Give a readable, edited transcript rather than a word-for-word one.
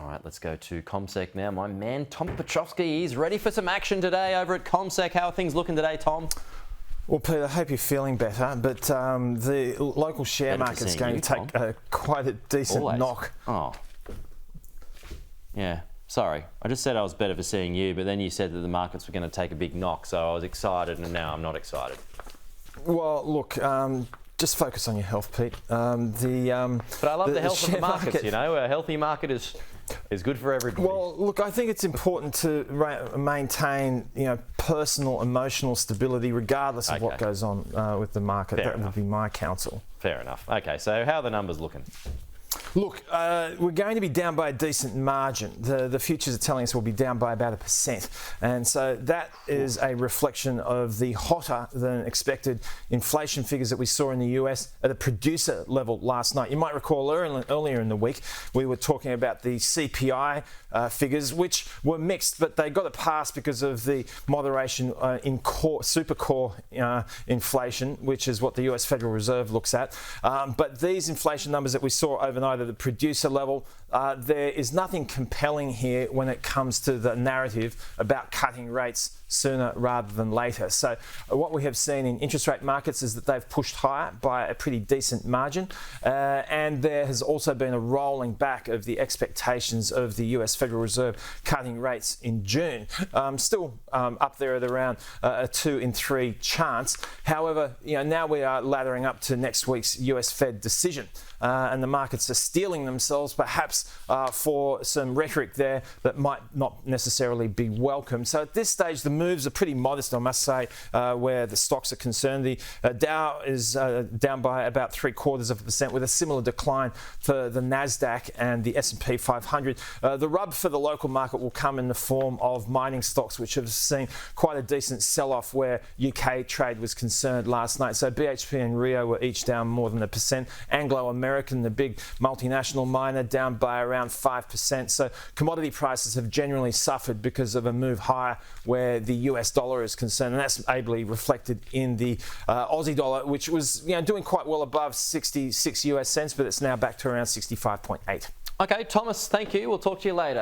All right, let's go to CommSec now. My man, Tom Piotrowski, is ready for some action today over at CommSec. How are things looking today, Tom? Well, Pete, I hope you're feeling better, but the local share market's going to take quite a decent knock. Oh. Yeah, sorry. I just said I was better for seeing you, but then you said that the markets were going to take a big knock, so I was excited, and now I'm not excited. Well, look, just focus on your health, Pete. But I love the health of the markets, you know. A healthy market is good for everybody. Well, look, I think it's important to maintain, personal, emotional stability regardless of what goes on with the market. That would be my counsel. Fair enough. Okay, so how are the numbers looking? Look, we're going to be down by a decent margin. The futures are telling us we'll be down by about 1%. And so that is a reflection of the hotter than expected inflation figures that we saw in the US at a producer level last night. You might recall earlier in the week, we were talking about the CPI figures, which were mixed, but they got a pass because of the moderation in super core inflation, which is what the US Federal Reserve looks at. But these inflation numbers that we saw overnight at the producer level, there is nothing compelling here when it comes to the narrative about cutting rates sooner rather than later. So what we have seen in interest rate markets is that they've pushed higher by a pretty decent margin, and there has also been a rolling back of the expectations of the US Federal Reserve cutting rates in June. Still up there at around a 2 in 3 chance. However, now we are laddering up to next week's US Fed decision, and the markets are steeling themselves perhaps for some rhetoric there that might not necessarily be welcome. So at this stage, the moves are pretty modest, I must say, where the stocks are concerned. The Dow is down by about 0.75%, with a similar decline for the Nasdaq and the S&P 500. The rub for the local market will come in the form of mining stocks, which have seen quite a decent sell-off where UK trade was concerned last night. So BHP and Rio were each down more than 1%. Anglo American, the big multinational miner, down by around 5%. So commodity prices have generally suffered because of a move higher where the US dollar is concerned, and that's ably reflected in the Aussie dollar, which was doing quite well above 66 US cents, but it's now back to around 65.8. Okay, Thomas, thank you. We'll talk to you later.